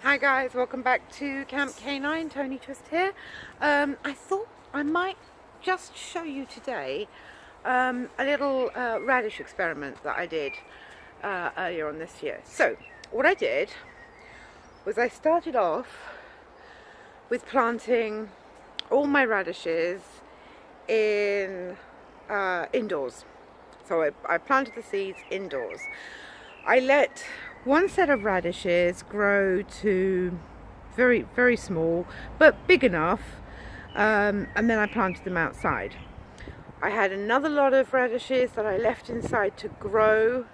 Hi guys, welcome back to Camp K9. Tony Twist here. I thought I might just show you today a little radish experiment that I did earlier on this year. So what I did was I started off with planting all my radishes in indoors. So I planted the seeds indoors. I let one set of radishes grow to very small but big enough, and then I planted them outside. I had another lot of radishes that I left inside to grow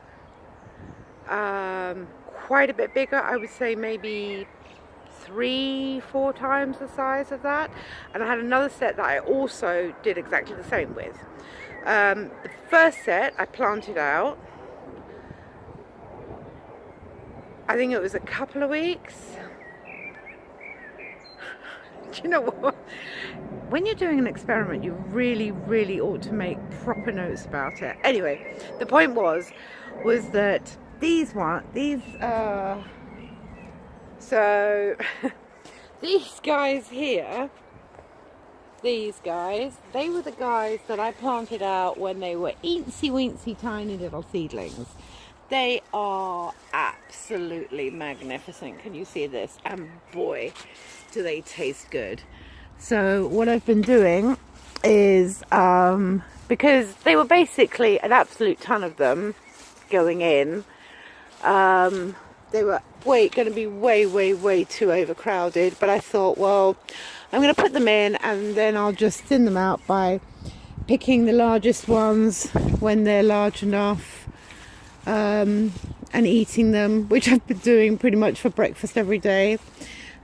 quite a bit bigger. I would say maybe 3-4 times the size of that, and I had another set that I also did exactly the same with. The first set I planted out, I think it was a couple of weeks. Do you know what? When you're doing an experiment, you really ought to make proper notes about it. Anyway, the point was that these these guys here, they were the guys that I planted out when they were eensy weensy tiny little seedlings. They are absolutely magnificent. Can you see this? And boy, do they taste good. So what I've been doing is, because they were basically an absolute ton of them going in, they were going to be way too overcrowded, but I thought, well, I'm going to put them in and then I'll just thin them out by picking the largest ones when they're large enough, and eating them, which I've been doing pretty much for breakfast every day.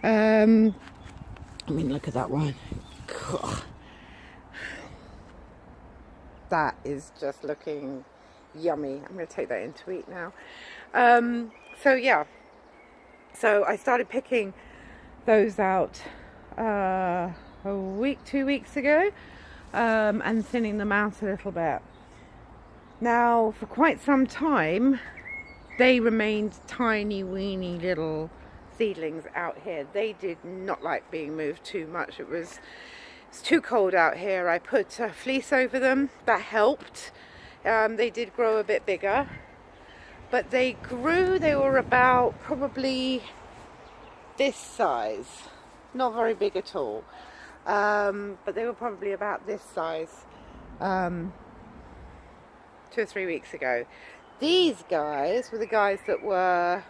I mean, look at that one. God. That is just looking yummy. I'm going to take that in to eat now. So yeah, so I started picking those out a week, 2 weeks ago, and thinning them out a little bit. Now, for quite some time, they remained tiny, weeny little seedlings out here. They did not like being moved too much. It's too cold out here. I put a fleece over them. That helped. They did grow a bit bigger. But they grew, they were about probably this size. Not very big at all. But they were probably about this size. 2 or 3 weeks ago. These guys were the guys that were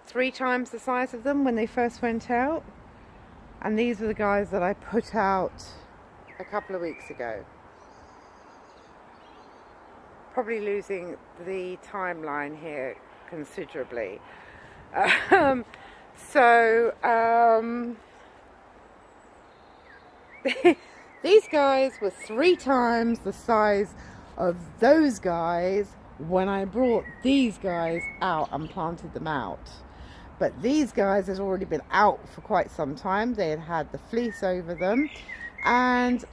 3 times the size of them when they first went out, and these were the guys that I put out a couple of weeks ago. Probably losing the timeline here considerably. These guys were 3 times the size of those guys when I brought these guys out and planted them out. But these guys had already been out for quite some time. They had had the fleece over them and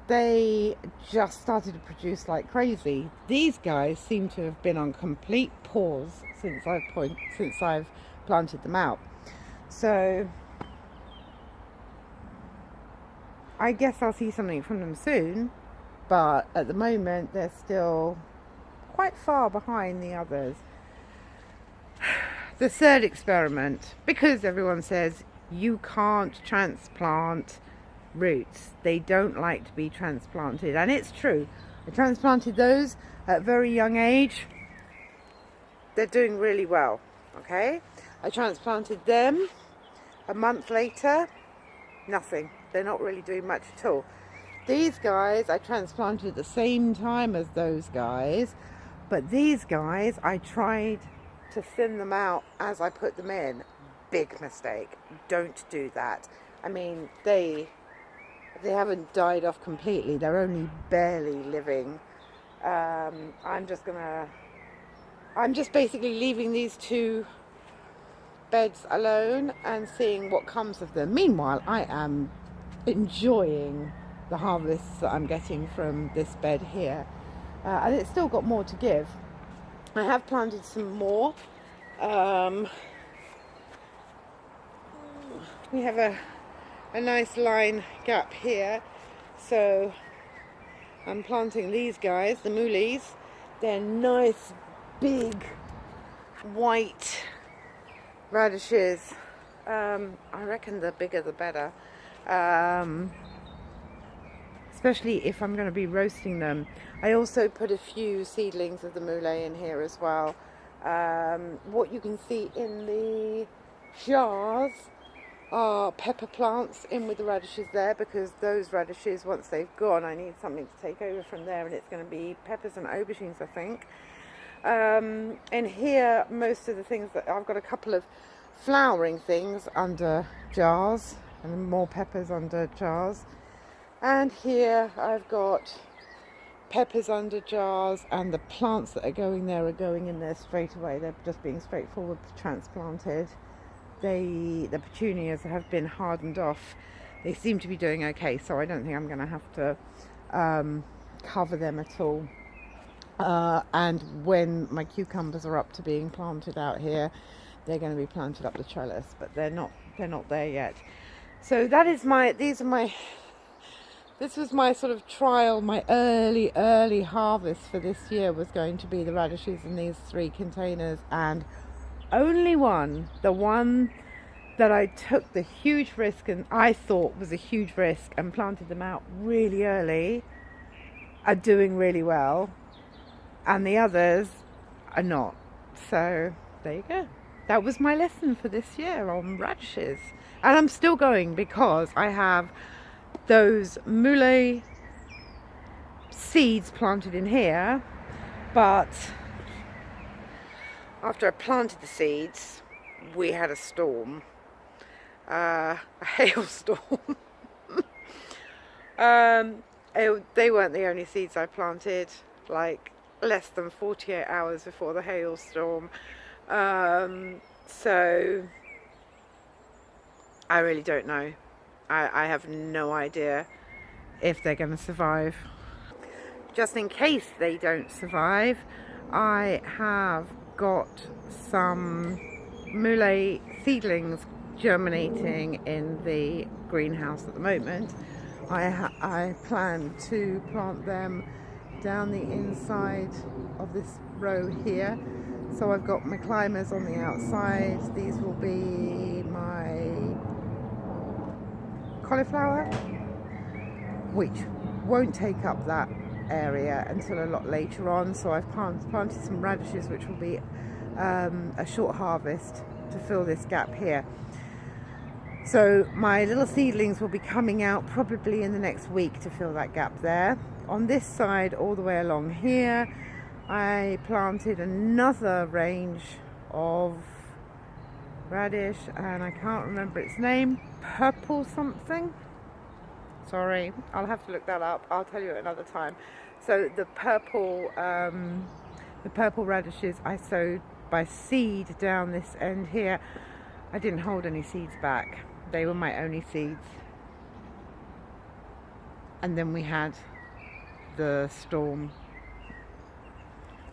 they just started to produce like crazy. These guys seem to have been on complete pause since I've planted them out. So I guess I'll see something from them soon. But at the moment, they're still quite far behind the others. The third experiment, because everyone says you can't transplant roots. They don't like to be transplanted. And it's true. I transplanted those at a very young age. They're doing really well. Okay? I transplanted them a month later. Nothing. They're not really doing much at all. These guys I transplanted at the same time as those guys, but these guys I tried to thin them out as I put them in. Big mistake. Don't do that. I mean, they haven't died off completely. They're only barely living. I'm just basically leaving these 2 beds alone and seeing what comes of them. Meanwhile, I am enjoying the harvests that I'm getting from this bed here, and it's still got more to give. I have planted some more we have a nice line gap here. So I'm planting these guys, the moolies. They're nice big white radishes. I reckon the bigger the better, especially if I'm going to be roasting them. I also put a few seedlings of the moulay in here as well. What you can see in the jars are pepper plants in with the radishes there, because those radishes, once they've gone, I need something to take over from there, and it's going to be peppers and aubergines, I think. And here, most of the things that I've got, a couple of flowering things under jars and more peppers under jars, and here I've got peppers under jars, and the plants that are going there are going in there straight away. They're just being straightforward transplanted. The petunias have been hardened off. They seem to be doing okay, so I don't think I'm going to have to cover them at all. And when my cucumbers are up to being planted out here, they're going to be planted up the trellis, but they're not there yet. So that is this was my sort of trial. My early harvest for this year was going to be the radishes in these 3 containers, and only the one that I took the huge risk, and I thought was a huge risk, and planted them out really early, are doing really well, and the others are not. So there you go. That was my lesson for this year on radishes. And I'm still going, because I have those moulay seeds planted in here, but after I planted the seeds, we had a storm, a hailstorm. They weren't the only seeds I planted, like less than 48 hours before the hailstorm. So I really don't know. I have no idea if they're going to survive. Just in case they don't survive, I have got some moulay seedlings germinating in the greenhouse at the moment. I plan to plant them down the inside of this row here. So I've got my climbers on the outside. These will be my cauliflower, which won't take up that area until a lot later on. So I've planted some radishes, which will be a short harvest to fill this gap here. So my little seedlings will be coming out probably in the next week to fill that gap there. On this side, all the way along here, I planted another range of radish, and I can't remember its name, purple something. Sorry, I'll have to look that up. I'll tell you at another time. So the purple radishes I sowed by seed down this end here. I didn't hold any seeds back. They were my only seeds. And then we had the storm.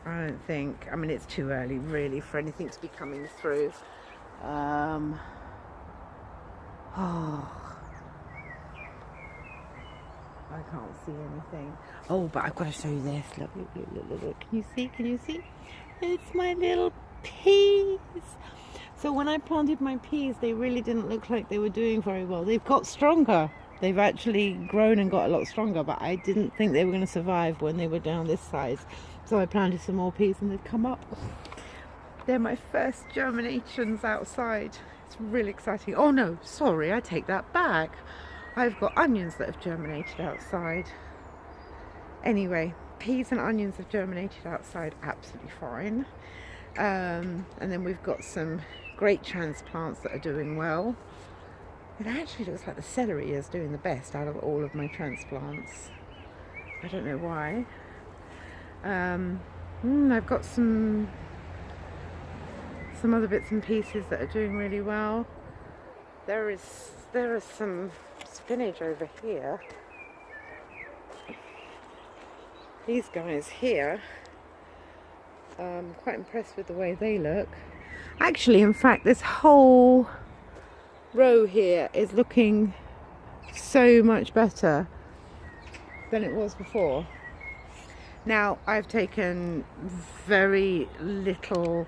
I don't think, I mean, it's too early really for anything to be coming through. I can't see anything. Oh, but I've got to show you this. Look, look, look, look, look, look. Can you see? Can you see? It's my little peas. So when I planted my peas, they really didn't look like they were doing very well. They've got stronger. They've actually grown and got a lot stronger, but I didn't think they were going to survive when they were down this size. So I planted some more peas and they've come up. They're my first germinations outside. It's really exciting. Oh no, sorry, I take that back. I've got onions that have germinated outside. Anyway, peas and onions have germinated outside absolutely fine. And then we've got some great transplants that are doing well. It actually looks like the celery is doing the best out of all of my transplants. I don't know why. I've got some other bits and pieces that are doing really well. There is some spinach over here. These guys here, I'm quite impressed with the way they look. Actually, in fact, this whole row here is looking so much better than it was before. Now, I've taken very little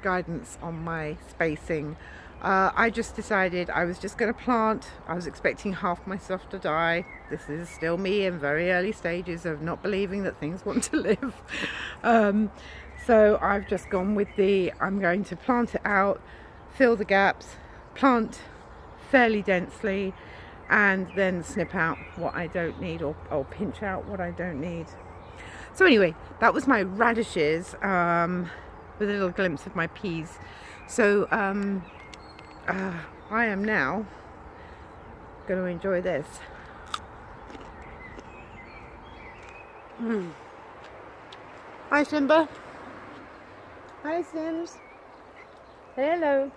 guidance on my spacing. I just decided I was just going to plant. I was expecting half my stuff to die. This is still me in very early stages of not believing that things want to live. So I've just gone with I'm going to plant it out, fill the gaps, plant fairly densely, and then snip out what I don't need, or pinch out what I don't need. So anyway, that was my radishes, with a little glimpse of my peas. So I am now going to enjoy this. Hi Simba. Hi Sims. Hello.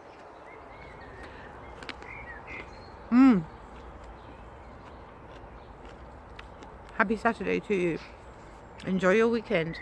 Happy Saturday to you. Enjoy your weekend.